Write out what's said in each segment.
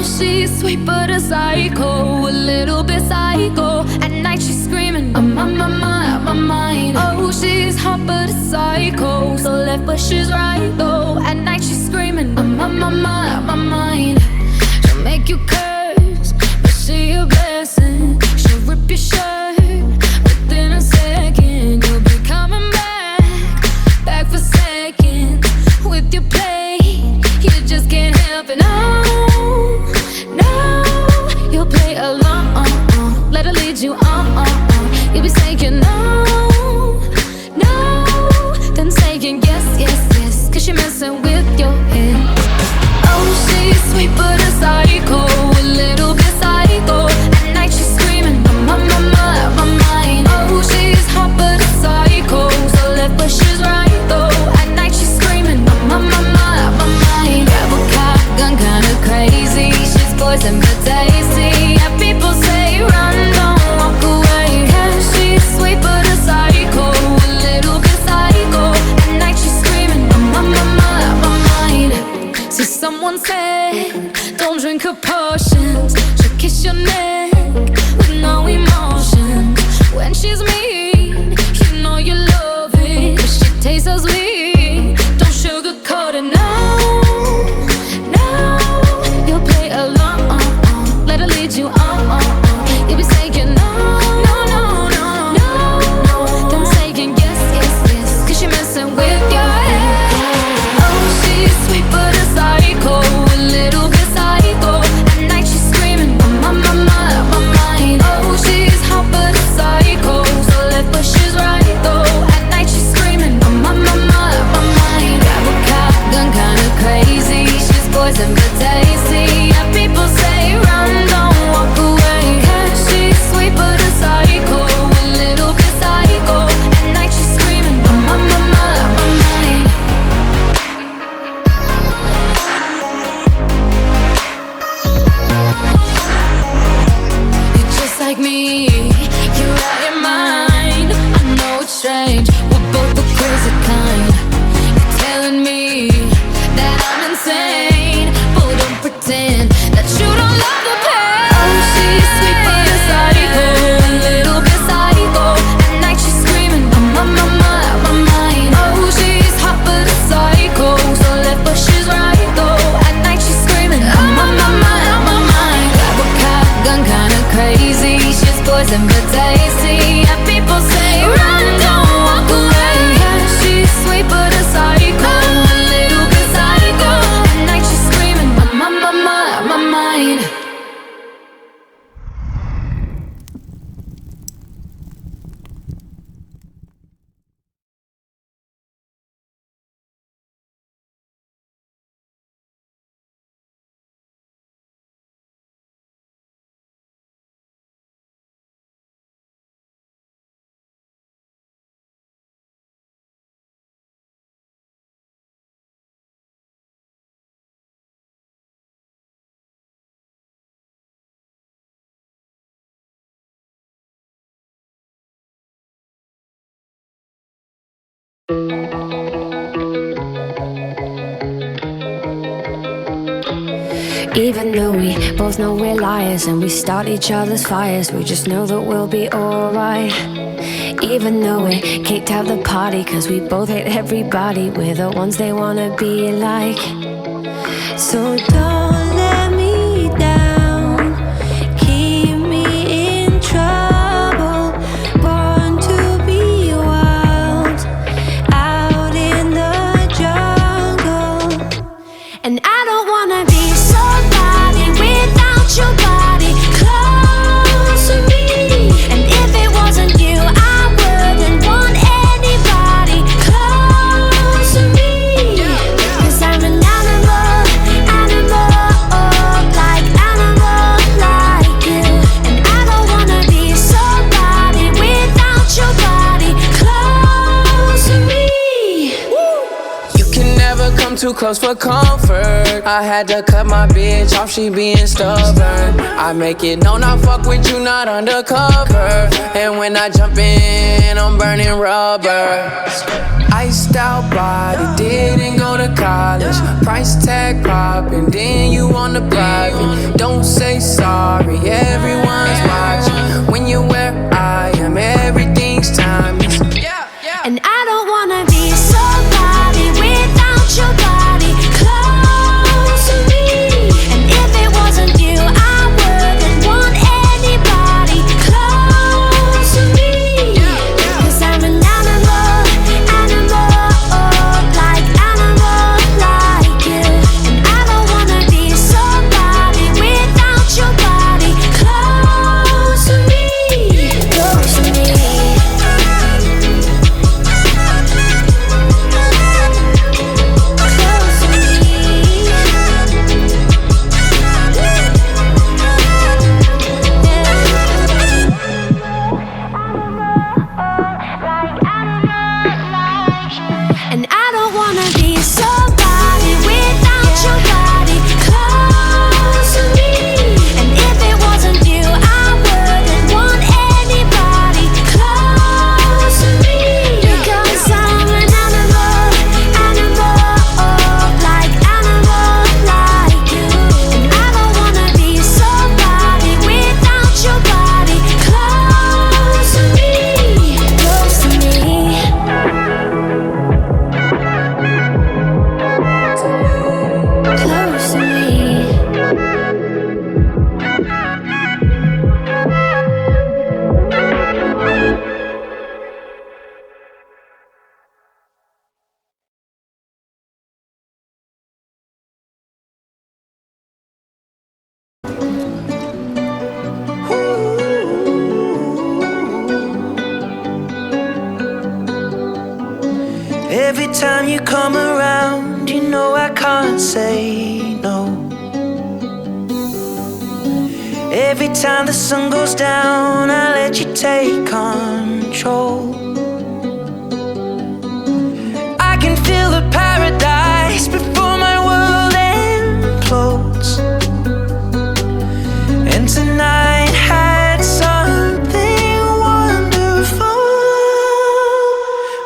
she's sweet but a psycho, a little bit psycho. At night she's screaming, I'm on my mind, on my mind. Oh, she's hot but a psycho, so left but she's right though. At night she's screaming, I'm on my mind, on my mind. She'll make you curse, but she a blessing. She'll rip your shirt within a second. You'll be coming back for seconds with your play. You just can't help it, no, no. You'll play along, let her lead you on. You'll be saying no, no, then saying yes, yes, yes, 'cause you're messing with your head. Oh, she's sweet but a psycho, a little bit psycho. At night she's screaming, I'm on my mind, my mind. Oh, she's hot but a psycho, so left but she's right though. At night she's screaming, I'm on my mind, my mind. Grab a cop, gun kinda crazy. She's poison but tasty. Yeah, people say run, don't walk away. Yeah, she's sweet but a psycho, a little bit psycho. At night she's screaming, I'm on my mind, my mind. See, someone said, don't drink her potions. She'll kiss your neck with no emotion. When she's mean, you know you love it, 'cause she tastes so sweet. Don't sugarcoat it, no, no. You'll play along, let her lead you on. You'll be saying no, no, no, no, no. Then saying yes, yes, yes, 'cause you're messing with your head. Oh, she's sweet but a psycho, a little bit psycho. At night she's screaming, I'm on my mind, my mind. Oh, she's hot but a psycho, so left but she's right though. At night she's screaming, I'm on my mind, my mind. Grab a cop, gun kinda crazy. She's poison but tasty. Yeah, people say run, don't walk away. Yeah, she's sweet but a psycho, a little bit psycho. At night she's screaming, I'm on my mind, my mind. You're just like me, you're out your mind. I know it's strange, we're both the crazy kind. You're telling me that I'm insane, but don't pretend that you don't love the pain. Oh, she's sweet but a psycho, a little bit psycho. At night she's screaming, I'm on my mind, my mind. Oh, she's hot but a psycho, so left but she's right though. At night she's screaming, I'm on my mind, my mind. Grab a cop, gun kinda crazy. She's poison but tasty. Yeah, people say run, don't walk away. Yeah, she's sweet but a psycho, a little bit psycho. At night she's screaming, I'm on my mind, my mind. Even though we both know we're liars and we start each other's fires, we just know that we'll be alright. Even though we kicked out the party 'cause we both hate everybody, we're the ones they wanna be like. So don't let me down, keep me in trouble. Born to be wild, out in the jungle. And I don't wanna be somebody without your body close to me. And if it wasn't you, I wouldn't want anybody close to me. 'Cause I'm an animal, like animal like you. And I don't wanna be somebody without your body close to me. You can never come too close for comfort. I had to cut my bitch off, she being stubborn. I make it known I fuck with you, not undercover. And when I jump in, I'm burning rubber. Iced out body, didn't go to college. Price tag popping, then you on the private. Don't say sorry, everyone's watching. When you're where I am, everything's timeless. And I don't wanna be somebody without your body close to me. And if it wasn't you, I wouldn't want anybody close to me. 'Cause I'm an animal, like animal like you. And I don't wanna be somebody without your body close to me. Close to me. And I don't wanna be somebody without your body close to me. And if it wasn't you, I wouldn't want anybody close to me. Because I'm an animal, like animal like you. And I don't wanna be somebody without your body close to me. Close to me. Close to me. Every time you come around, you know I can't say no. Every time the sun goes down, I let you take control. I can feel the paradise before my world implodes. And tonight had something wonderful.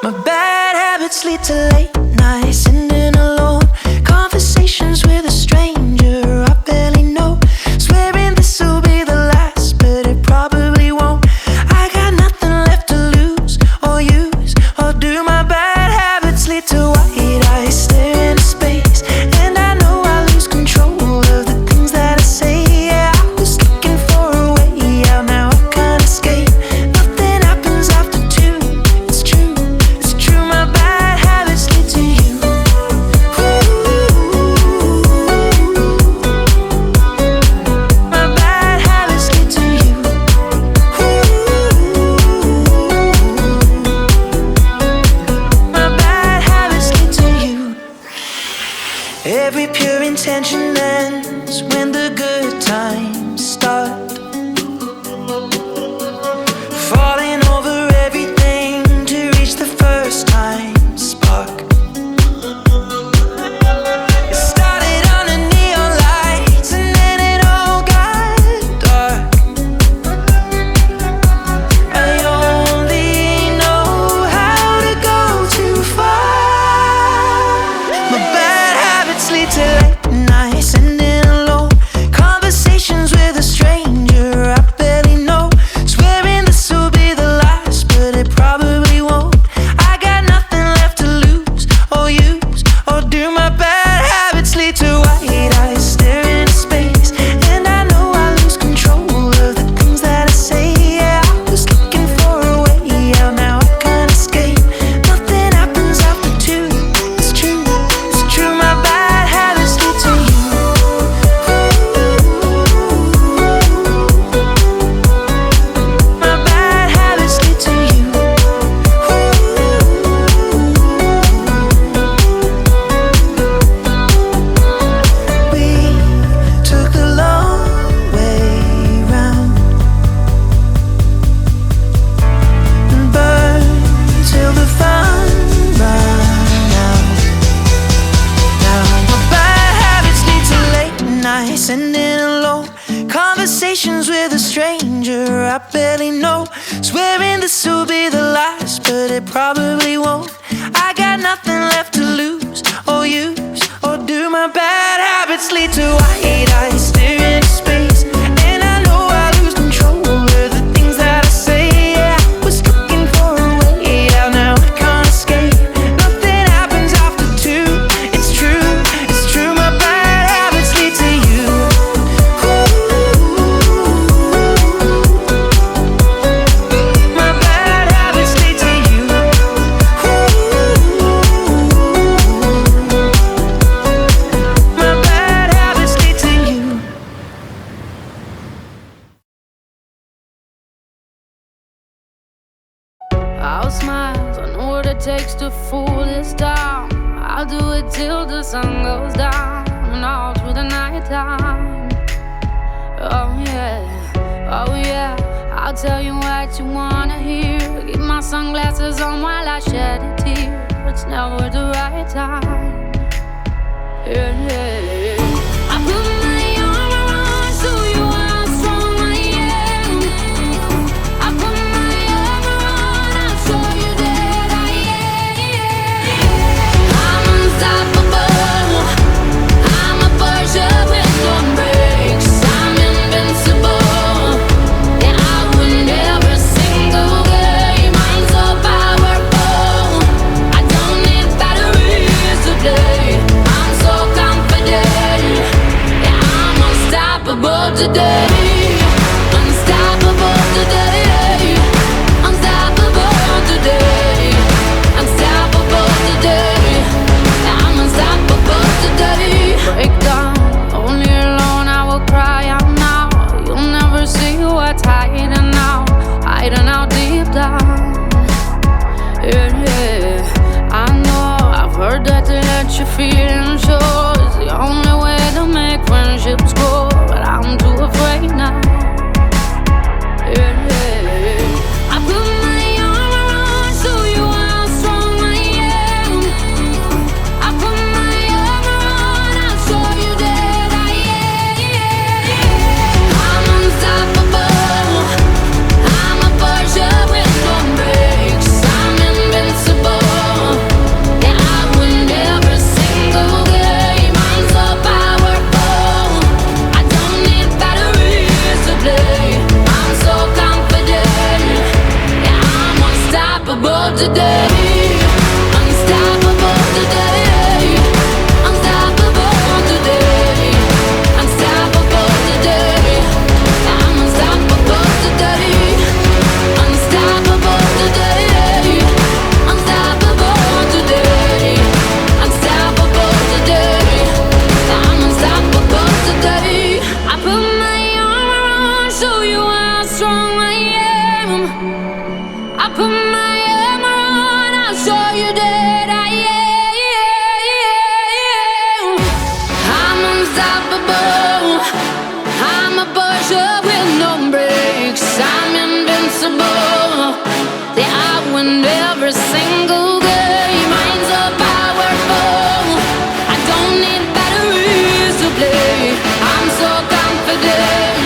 My bad habits lead to late nights, sitting alone. Conversations with a stranger I barely know. Swearing this will be the last, but it probably won't. I got nothing left to lose or use or do. My bad habits lead to white eyes stare into space. And I know I lose control of the things that I say. Yeah, I was looking for a way out, now I can't escape. Nothing happens after two. It's true, it's true. My bad habits lead to you. My bad habits lead to you. My bad habits lead to you. Every pure intention ends when the good times start. Falling over everything to reach the first time spark. It started on the neon lights and then it all got dark. I only know how to go too far. My bad habits lead to late nights, sitting alone. Conversations with a stranger I barely know. Swearing this will be the last, but it probably won't. I got nothing left to lose or use or do. My bad habits lead to white eyes stare into space. And I know I lose control of the things that I say. Yeah, I was looking for a way out, now I can't escape. Nothing happens after two. It's true, it's true. My bad habits lead to you. My bad habits lead to you. We took the long way round and burned till the fun ran out. Now my bad habits lead to late nights, sitting alone. Conversations with a stranger I barely know. Swearing this will be the last, but it probably won't. I got nothing left to lose or use or do. My bad habits habits lead to white eyes staring into space. And I know I lose control of the things that I say. Yeah, I was looking for a way out, now I can't escape. Nothing happens after two. It's true, my bad habits lead to you. My bad habits lead to you. My bad habits lead to you. I'll smile, I know what it takes to fool this town. I'll do it till the sun goes down and all through the night time. Oh yeah, I'll tell you what you wanna hear. Keep my sunglasses on while I shed a tear. It's never the right time. Yeah. I put my arm around so you how strong I am. I put my arm around, I'll show you that I am. I'm unstoppable. I'm a Porsche with no brakes. I'm invincible. Yeah, I win every single game. I'm so powerful. I don't need batteries to play. I'm so confident. Yeah, I'm unstoppable today. Unstoppable today. Unstoppable today. Unstoppable today. Yeah, I'm unstoppable today. Break down, only alone I will cry out now. You'll never see what's hiding out deep down. Yeah, I know I've heard that to let your feelings show is the only way to make friendships grow, but I'm too afraid now. Yeah, I put my arm around so you how strong I am. I put my arm around, I'll show you that I am. I'm unstoppable. I'm a Porsche with no brakes. I'm invincible. Yeah, I win every single game. I'm so powerful. I don't need batteries to play. I'm so confident. Yeah, I'm unstoppable today. Unstoppable today. Unstoppable today. Unstoppable today. Yeah, I'm unstoppable today. Unstoppable today. Unstoppable today. Unstoppable today. Yeah, I'm unstoppable today. I put my arm around, show you how strong I am. I put my arm around, I'll show you that I am. I'm unstoppable. I'm a Porsche with no brakes. I'm invincible. Yeah, I win every single game. I'm so powerful. I don't need batteries to play. I'm so confident.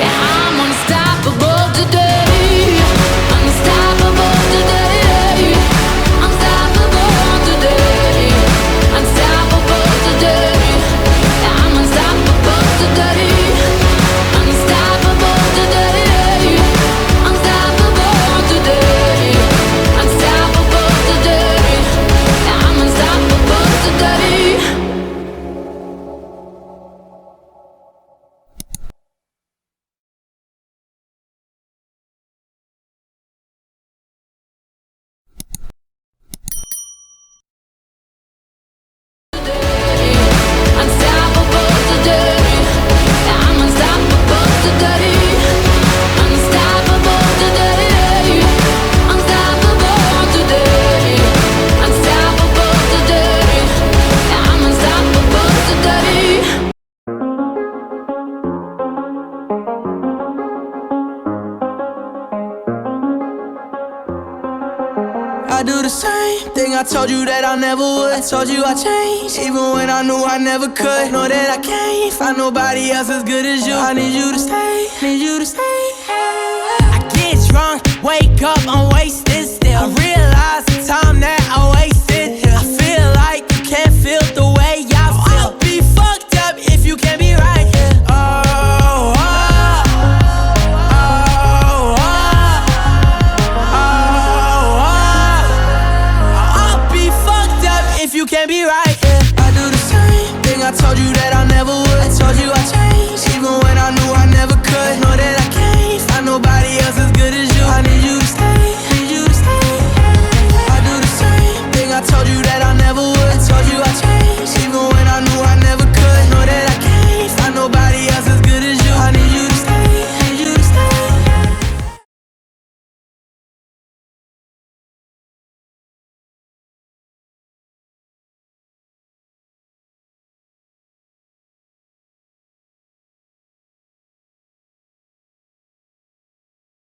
Yeah, I'm unstoppable today. Unstoppable today. Unstoppable today. Unstoppable today. Yeah, I'm unstoppable today. Unstoppable today. Unstoppable today. Unstoppable today. Yeah, I'm unstoppable today. Unstoppable today. Yeah, I'm unstoppable today. Unstoppable today. Unstoppable today. Unstoppable today. Yeah, I'm unstoppable today. I do the same thing I told you that I never would. I told you I changed, even when I knew I never could. Know that I can't find nobody else as good as you. I need you to stay, need you to stay. I get drunk, wake up, I'm wasted still. I realize the time that